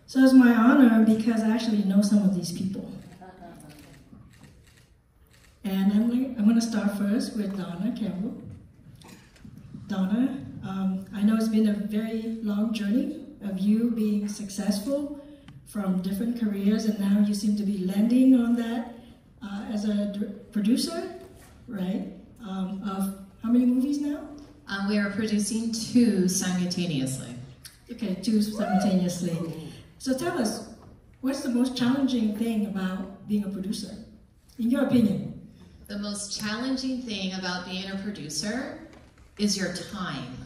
So it's my honor because I actually know some of these people. And I'm going to start first with Donna Campbell. Donna, I know it's been a very long journey of you being successful from different careers, and now you seem to be landing on that as a producer, right? Of how many movies now? We are producing 2 simultaneously. Okay, 2 simultaneously. So tell us, what's the most challenging thing about being a producer, in your opinion? The most challenging thing about being a producer is your time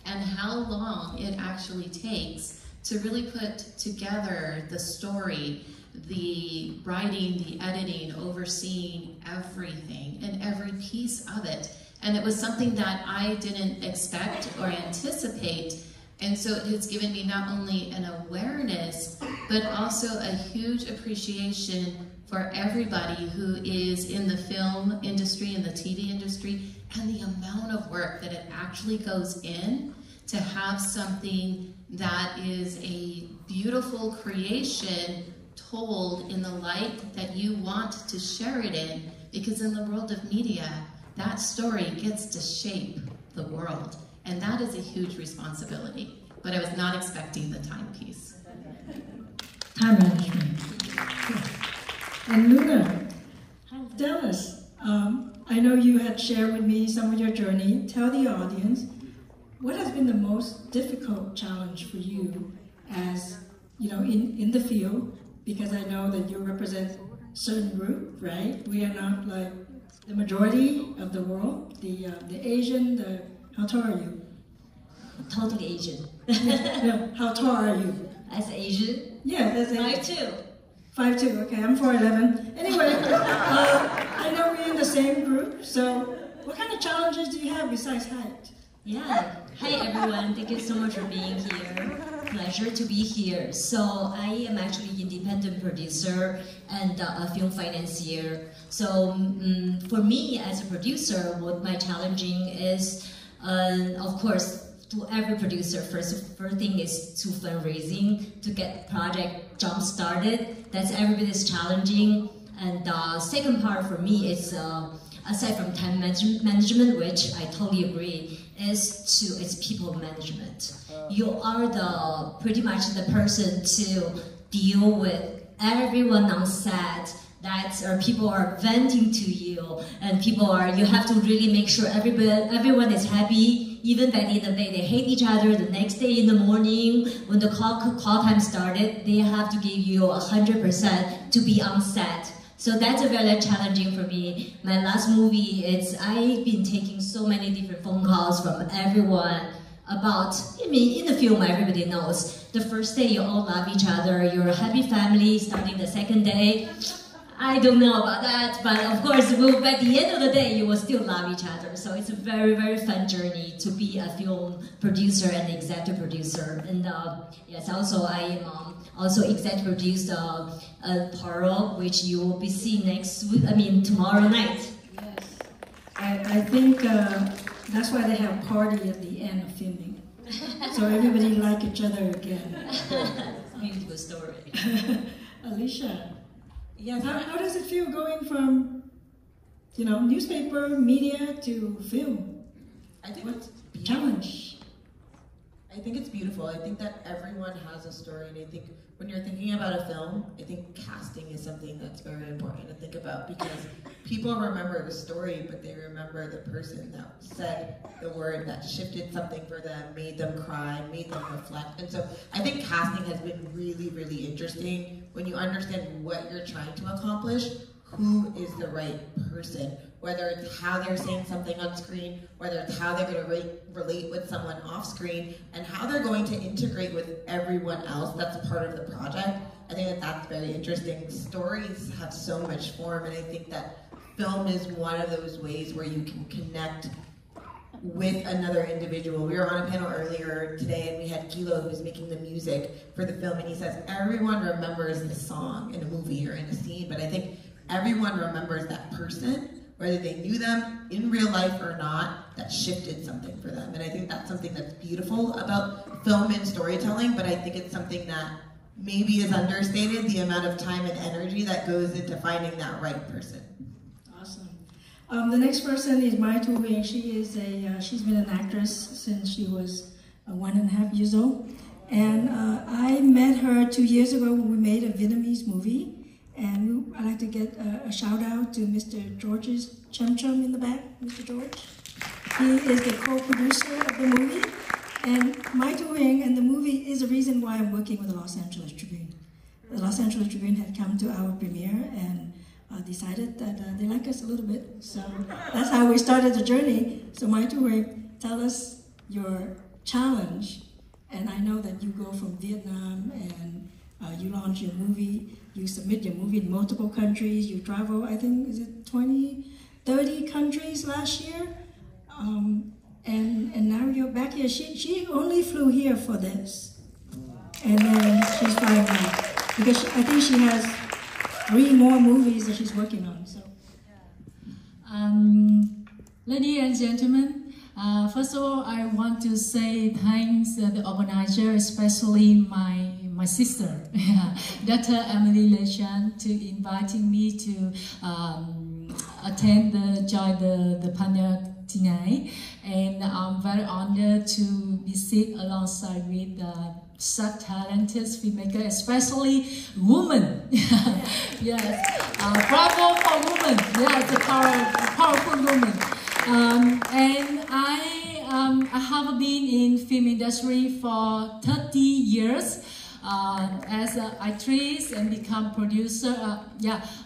and how long it actually takes to really put together the story, the writing, the editing, overseeing everything and every piece of it. And it was something that I didn't expect or anticipate. And so it has given me not only an awareness, but also a huge appreciation for everybody who is in the film industry and the TV industry, and the amount of work that it actually goes in to have something that is a beautiful creation told in the light that you want to share it in, because in the world of media, that story gets to shape the world. And that is a huge responsibility, but I was not expecting the timepiece. Time management. And Luna, tell us, I know you had shared with me some of your journey. Tell the audience, what has been the most difficult challenge for you as, in the field? Because I know that you represent a certain group, right? We are not like the majority of the world, the Asian, how tall are you? Totally Asian. No, how tall are you? As Asian? Yeah, as Asian. 5'2". 5'2", okay, I'm 4'11". Anyway, I know we're in the same group, so what kind of challenges do you have besides height? Yeah, hi everyone, thank you so much for being here. Pleasure to be here. So I am actually independent producer and a film financier. So for me as a producer, what my challenging is, of course, to every producer, first thing is to fundraising, to get project jump started. That's everybody's challenging. And second part for me is, aside from time management, which I totally agree, it's people management. You are pretty much the person to deal with everyone on set. People are venting to you, and you have to really make sure everyone is happy. Even by the end of the day, they hate each other. The next day in the morning, when the call time started, they have to give you 100% to be on set. So that's very challenging for me. My last movie, I've been taking so many different phone calls from everyone about, in the film, everybody knows. The first day, you all love each other. You're a happy family. Starting the second day, I don't know about that, but of course, by the end of the day, you will still love each other. So it's a very, very fun journey to be a film producer and executive producer. And yes, also I am also executive produced Pearl, which you will be seeing tomorrow night. Yes, I think that's why they have party at the end of filming, so everybody like each other again. Beautiful story. Alicia. Yes. How does it feel going from, newspaper, media to film? I think what challenge? I think it's beautiful. I think that everyone has a story, and I think when you're thinking about a film, I think casting is something that's very important to think about, because people remember the story, but they remember the person that said the word that shifted something for them, made them cry, made them reflect. And so I think casting has been really, really interesting when you understand what you're trying to accomplish, who is the right person, whether it's how they're saying something on screen, whether it's how they're going to relate with someone off screen, and how they're going to integrate with everyone else that's a part of the project. I think that that's very interesting. Stories have so much form, and I think that film is one of those ways where you can connect with another individual. We were on a panel earlier today, and we had Kilo, who's making the music for the film, and he says everyone remembers the song in a movie or in a scene, but I think everyone remembers that person, whether they knew them in real life or not, that shifted something for them. And I think that's something that's beautiful about film and storytelling, but I think it's something that maybe is understated, the amount of time and energy that goes into finding that right person. Awesome. The next person is Mai Thu Huyền. She's been an actress since she was 1.5 years old. And I met her 2 years ago when we made a Vietnamese movie. And I'd like to get a shout out to Mr. George's Trong in the back, Mr. George. He is the co-producer of the movie. And Mai Thu Huyền and the movie is the reason why I'm working with the Los Angeles Tribune. The Los Angeles Tribune had come to our premiere and decided that they like us a little bit. So that's how we started the journey. So Mai Thu Huyền, tell us your challenge. And I know that you go from Vietnam and you launch your movie. You submit your movie in multiple countries. You travel, I think, is it 20, 30 countries last year? And now you're back here. She only flew here for this. And then she's flying back. Because I think she has 3 more movies that she's working on. So, ladies and gentlemen, first of all, I want to say thanks to the organizer, especially my sister, Dr. Emily Lechan, to inviting me to join the panel tonight. And I'm very honored to be sit alongside with such talented filmmakers, especially women. Yes, bravo for women. Yes, a powerful woman. And I have been in film industry for 30 years. As an actress and become producer.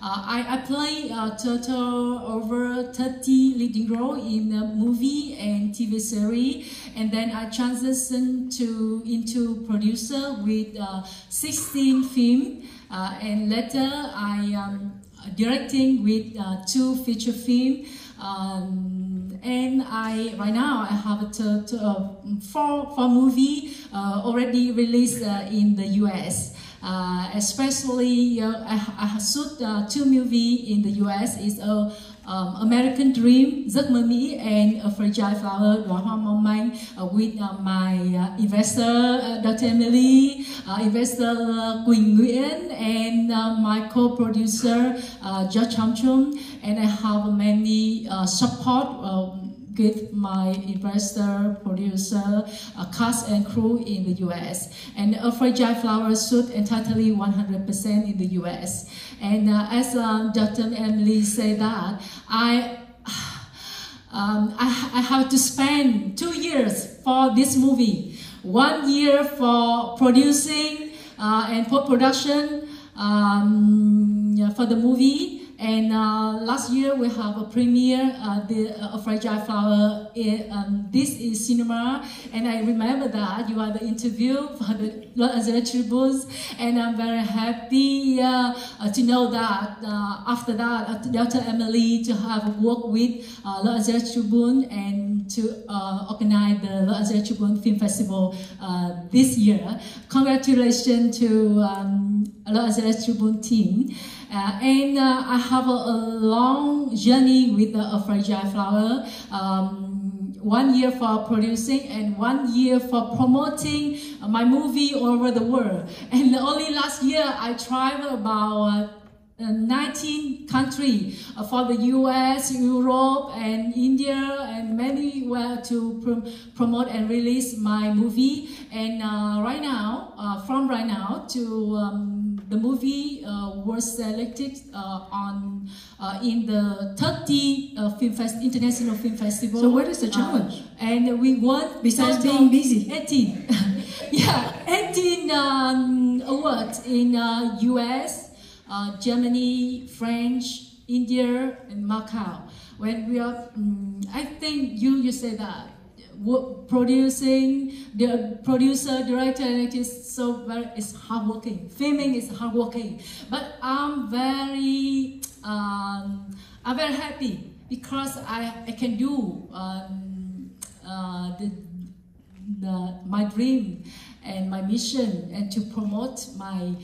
I play total over 30 leading role in a movie and TV series, and then I transitioned into producer with 16 films, and later I directing with 2 feature films. And right now I have 4 movies already released in the US. Especially I shoot 2 movies in the US. It's American Dream, Giấc mơ Mỹ, and A Fragile Flower, Đóa hoa mong manh, with my investor Dr. Emily, investor Quỳnh Nguyễn, and my co-producer George Hamchum, and I have many support with my investor, producer, cast and crew in the US. And A Fragile Flower shoot entirely 100% in the US. And as Dr. Emily said that, I have to spend 2 years for this movie. 1 year for producing and post-production for the movie. And last year we have a premiere, A Fragile Flower. This is cinema, and I remember that you are the interview for the Los Angeles Tribune, and I'm very happy to know that after that, Dr. Emily to have worked with Los Angeles Tribune and to organize the Los Angeles Tribune Film Festival this year. Congratulations to Los Angeles Tribune team. And I have a long journey with A Fragile Flower. 1 year for producing and 1 year for promoting my movie all over the world. And only last year I traveled about 19 countries for the US, Europe, and India, and many were to promote and release my movie. And right now to the movie was selected in the 30 International Film Festival. So what is the challenge? And we won, besides being busy, 18. Yeah, 18 awards in US, Germany, French, India, and Macau. When we are, I think you say that producing, the producer, director, and it is it's hardworking. Filming is hardworking, but I'm very happy because I can do my dream and my mission, and to promote my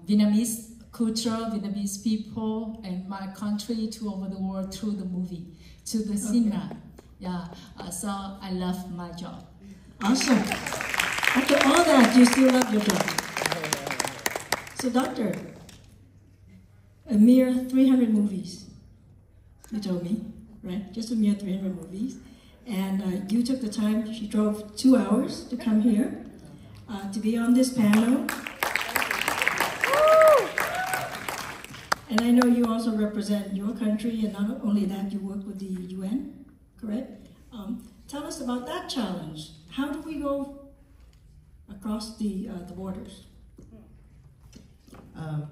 Vietnamese culture, Vietnamese people, and my country to over the world through the movie, to the cinema. Yeah, so I love my job. Awesome. After all that, you still love your job. So, Doctor, a mere 300 movies, you told me, right? Just a mere 300 movies. And you took the time, she drove 2 hours to come here, to be on this panel. And I know you also represent your country, and not only that, you work with the UN, correct? Tell us about that challenge. How do we go across the borders?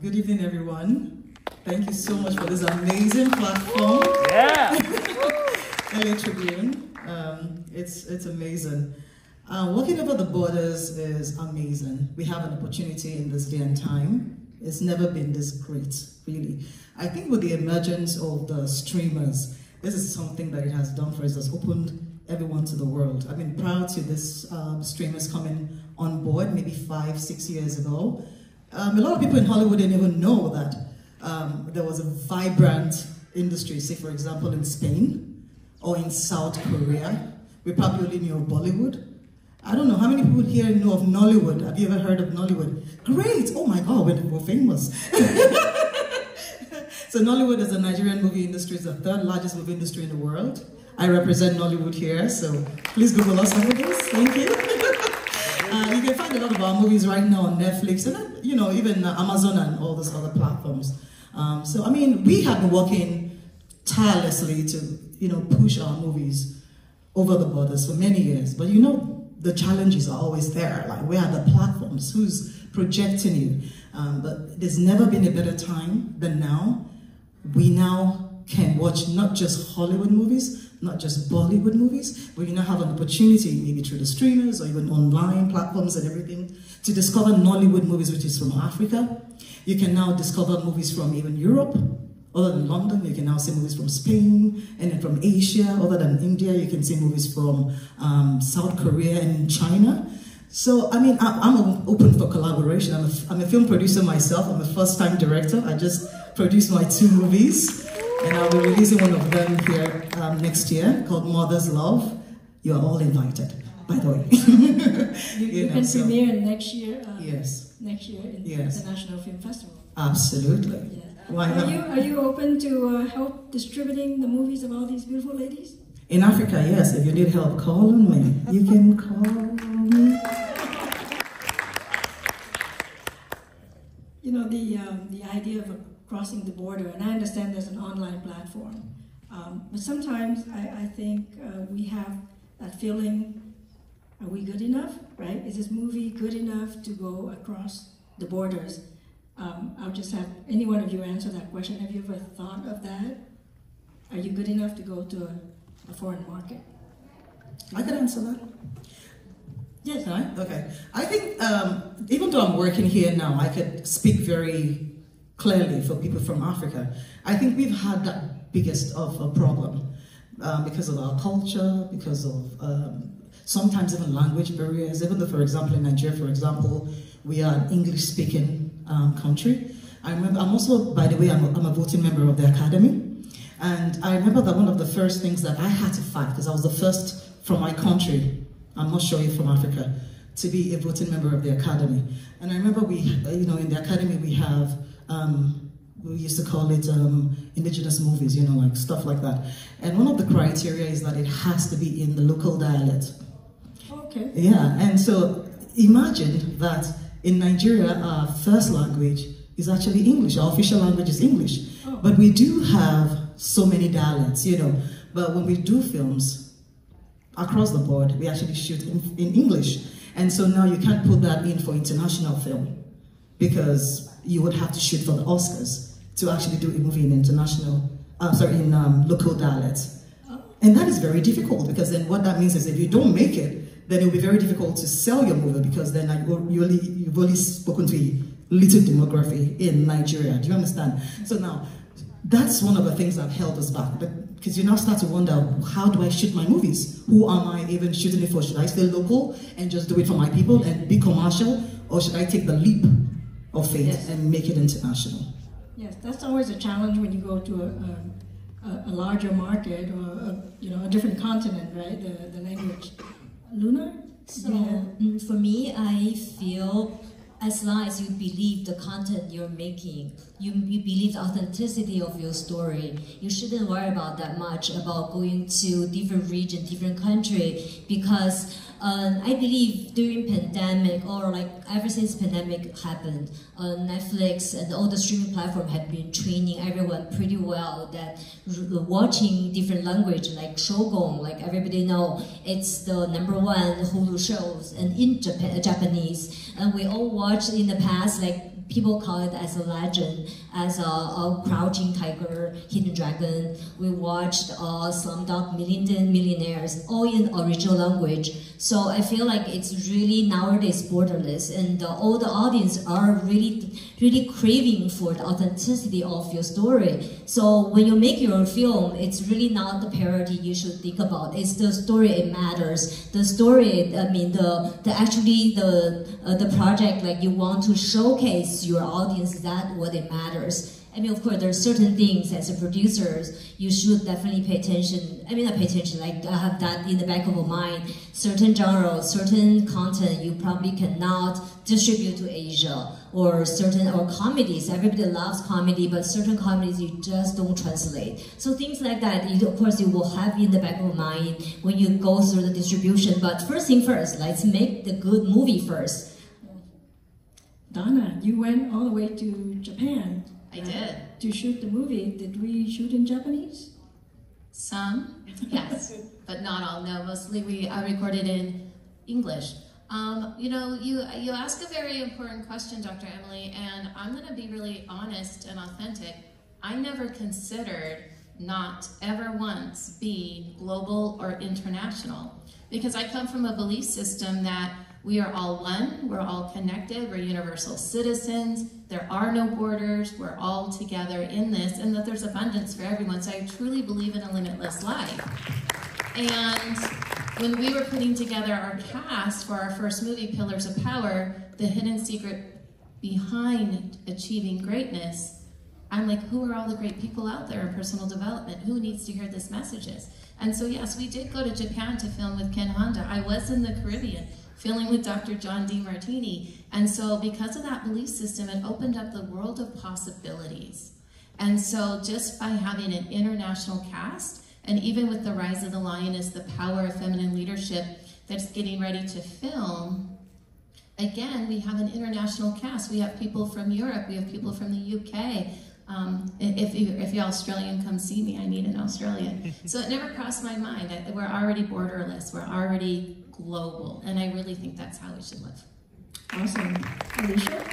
Good evening, everyone. Thank you so much for this amazing platform. Yeah! LA Tribune. It's amazing. Walking over the borders is amazing. We have an opportunity in this day and time. It's never been this great, really. I think with the emergence of the streamers, this is something that it has done for us. It's opened everyone to the world. I mean, prior to this streamers coming on board, maybe 5-6 years ago, a lot of people in Hollywood didn't even know that there was a vibrant industry, say for example in Spain or in South Korea. We probably only knew of Bollywood. I don't know, how many people here know of Nollywood? Have you ever heard of Nollywood? Great, oh my God, we're famous. So Nollywood is the Nigerian movie industry, it's the 3rd largest movie industry in the world. I represent Nollywood here, so please Google us over this, thank you. You can find a lot of our movies right now on Netflix and even Amazon and all those other platforms. So I mean, we have been working tirelessly to push our movies over the borders for many years, but the challenges are always there. Like, where are the platforms? Who's projecting you? But there's never been a better time than now. We now can watch not just Hollywood movies, not just Bollywood movies, but you now have an opportunity, maybe through the streamers or even online platforms and everything, to discover Nollywood movies, which is from Africa. You can now discover movies from even Europe. Other than London, you can now see movies from Spain, and then from Asia. Other than India, you can see movies from South Korea and China. So, I mean, I'm open for collaboration. I'm a film producer myself. I'm a first-time director. I just produced my 2 movies, and I'll be releasing one of them here next year, called Mother's Love. You're all invited, by the way. you can premiere next year. Yes. Next year in the International Film Festival. Absolutely. Yeah. Why not? Are you open to help distributing the movies of all these beautiful ladies? In Africa, yes. If you need help, call on me. You can call me. The idea of crossing the border, and I understand there's an online platform, but sometimes I think we have that feeling, are we good enough, right? Is this movie good enough to go across the borders? I'll just have any one of you answer that question. Have you ever thought of that? Are you good enough to go to a foreign market? I can answer that. Yes. Can I? Okay. I think even though I'm working here now, I could speak very clearly for people from Africa. I think we've had that biggest of a problem because of our culture, because of sometimes even language barriers. Even though, for example, in Nigeria, for example, we are an English-speaking country. I remember, I'm also, by the way, I'm a voting member of the Academy. And I remember that one of the first things that I had to fight, because I was the first from my country, I'm not sure if from Africa, to be a voting member of the Academy. And I remember we, in the Academy we have, we used to call it indigenous movies, like stuff like that. And one of the criteria is that it has to be in the local dialect. Okay. Yeah, and so imagine that in Nigeria, our first language is actually English. Our official language is English. Oh. But we do have so many dialects, But when we do films across the board, we actually shoot in English. And so now you can't put that in for international film because you would have to shoot for the Oscars to actually do a movie in local dialects. Oh. And that is very difficult because then what that means is if you don't make it, then it will be very difficult to sell your movie because then you've only spoken to a little demography in Nigeria. Do you understand? So now, that's one of the things that held us back. Because you now start to wonder, how do I shoot my movies? Who am I even shooting it for? Should I stay local and just do it for my people and be commercial? Or should I take the leap of faith and make it international? Yes, that's always a challenge when you go to a larger market or a different continent, right? The language. Luna? So for me, I feel as long as you believe the content you're making, you believe the authenticity of your story, you shouldn't worry about that much about going to different region, different country, because I believe during pandemic, or like ever since pandemic happened, Netflix and all the streaming platforms have been training everyone pretty well that watching different language like Shogun, like everybody know, it's the #1 Hulu shows, and in Japanese, and we all watched in the past, like people call it as a legend, as a Crouching Tiger, Hidden Dragon. We watched Slumdog Millionaires, all in original language. So I feel like it's really nowadays borderless, and all the audience are really craving for the authenticity of your story. So when you make your film, it's really not the parody you should think about. It's the story, it matters. The story, I mean, the project, like you want to showcase your audience, that what it matters. I mean, of course, there are certain things as a producer you should definitely pay attention. I mean, not pay attention, like have that in the back of your mind. Certain genres, certain content you probably cannot distribute to Asia, or comedies. Everybody loves comedy, but certain comedies you just don't translate. So things like that, of course, you will have in the back of your mind when you go through the distribution. But first thing first, let's make the good movie first. Donna, you went all the way to Japan. I did. To shoot the movie. Did we shoot in Japanese? Some, yes, but not all. No, mostly I recorded in English. You know, you ask a very important question, Dr. Emily, and I'm going to be really honest and authentic. I never considered not ever once being global or international, because I come from a belief system that we are all one, we're all connected, we're universal citizens, there are no borders, we're all together in this, and that there's abundance for everyone. So I truly believe in a limitless life. And when we were putting together our cast for our first movie, Pillars of Power, the hidden secret behind achieving greatness, I'm like, who are all the great people out there in personal development? Who needs to hear these messages? And so yes, we did go to Japan to film with Ken Honda. I was in the Caribbean, filming with Dr. John DeMartini. And so because of that belief system, it opened up the world of possibilities. And so just by having an international cast, and even with the Rise of the Lioness, the power of feminine leadership that's getting ready to film, again, we have an international cast. We have people from Europe, we have people from the UK. If you're Australian, come see me, I need an Australian. So it never crossed my mind that we're already borderless, we're already global, and I really think that's how we should live. Awesome. Alicia?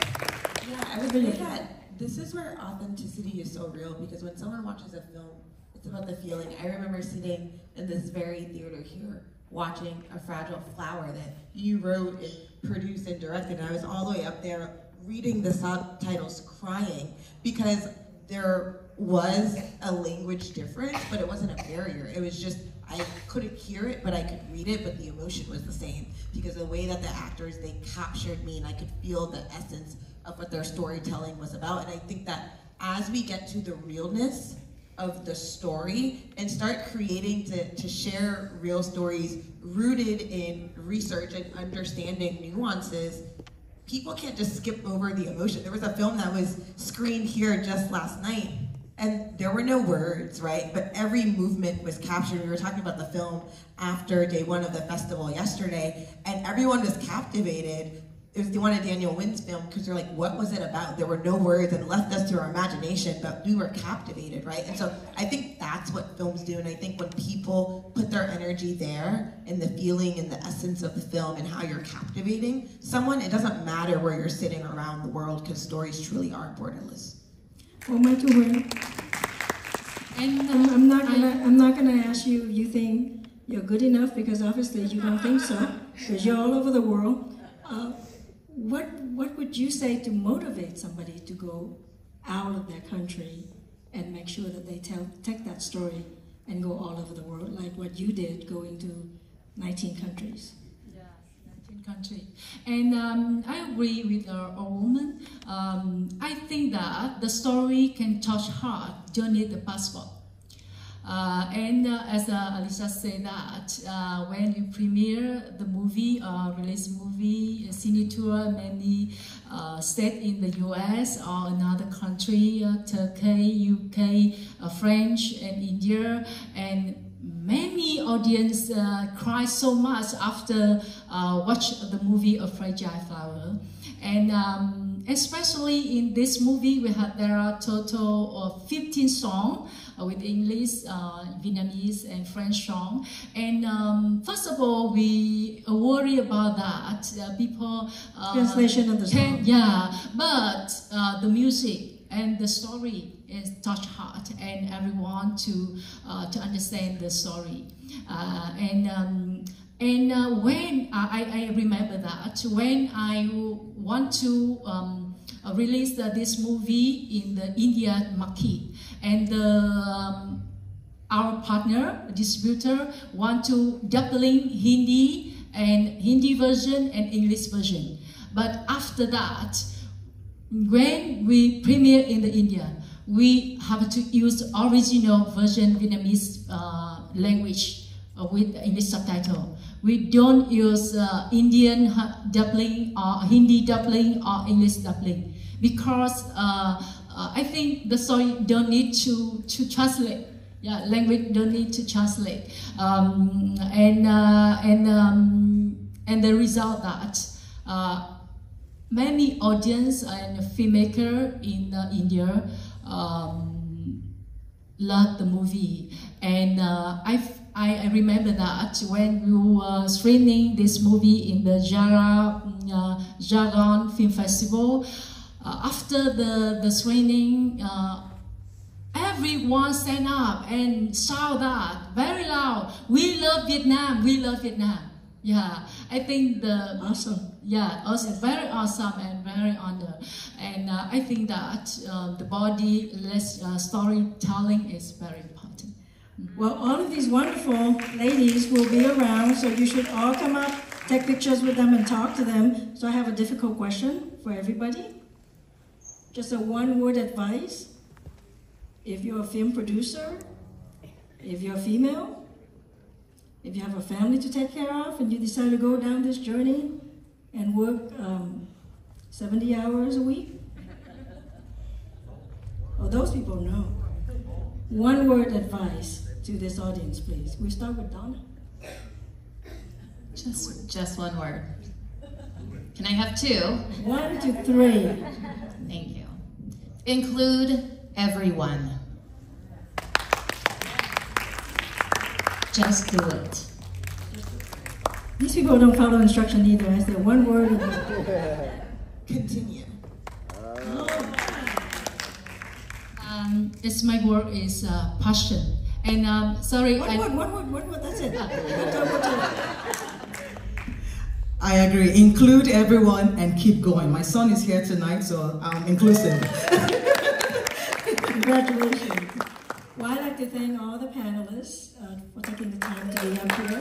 Yeah, I would say that this is where authenticity is so real, because when someone watches a film, it's about the feeling. I remember sitting in this very theater here, watching A Fragile Flower that you wrote and produced and directed, and I was all the way up there reading the subtitles crying, because there was a language difference, but it wasn't a barrier. It was just, I couldn't hear it, but I could read it, but the emotion was the same. Because the way that the actors, they captured me, and I could feel the essence of what their storytelling was about. And I think that as we get to the realness of the story and start creating to share real stories rooted in research and understanding nuances, people can't just skip over the emotion. There was a film that was screened here just last night, and there were no words, right? But every movement was captured. We were talking about the film after day one of the festival yesterday, and everyone was captivated. It was one of Daniel Wynn's film, because they're like, what was it about? There were no words, and it left us to our imagination, but we were captivated, right? And so I think that's what films do, and I think when people put their energy there, and the feeling and the essence of the film and how you're captivating someone, it doesn't matter where you're sitting around the world, because stories truly are borderless. Well, Mai Thu Huyền, and I'm not gonna ask you if you think you're good enough, because obviously you don't think so, because you're all over the world. What would you say to motivate somebody to go out of their country and make sure that they take that story and go all over the world, like what you did, going to 19 countries? Yeah, 19 countries. And I agree with our woman. I think that the story can touch heart, don't need the passport. As Alicia said that when you premiere the movie, release movie, cine tour, many states in the US or another country, Turkey, UK, French and India, and many audience cry so much after watch the movie A Fragile Flower. And especially in this movie, there are total of 15 songs with English, Vietnamese, and French song. And first of all, we worry about that. People translation of the song. Yeah, but the music and the story is touch heart, and everyone to understand the story. When I remember that when I want to release this movie in the India market, and our partner, distributor, want to doubling Hindi version and English version. But after that, when we premiere in the India, we have to use original version Vietnamese language with English subtitle. We don't use Indian doubling or Hindi doubling or English doubling, because I think the story don't need to translate. Yeah, language don't need to translate. And the result that many audience and filmmaker in India love the movie. And I remember that when we were screening this movie in the Jargon Film Festival, after the screening, everyone stand up and shout that very loud, "We love Vietnam, we love Vietnam." Yeah, I think awesome. Yeah, also very awesome and very honored. And I think that the Borderless storytelling is very important. Well, all of these wonderful ladies will be around, so you should all come up, take pictures with them, and talk to them. So I have a difficult question for everybody. Just a one-word advice. If you're a film producer, if you're female, if you have a family to take care of, and you decide to go down this journey and work 70 hours a week, well, those people know. One word advice to this audience, please. We start with Donna. Just one word. Can I have two? 1 to 3. Thank you. Include everyone. Just do it. These people don't follow instruction either. I said one word. Continue. It's my word is passion. And sorry, One word, that's it. I agree. Include everyone and keep going. My son is here tonight, so I'm inclusive. Congratulations. Well, I'd like to thank all the panelists for taking the time to be up here.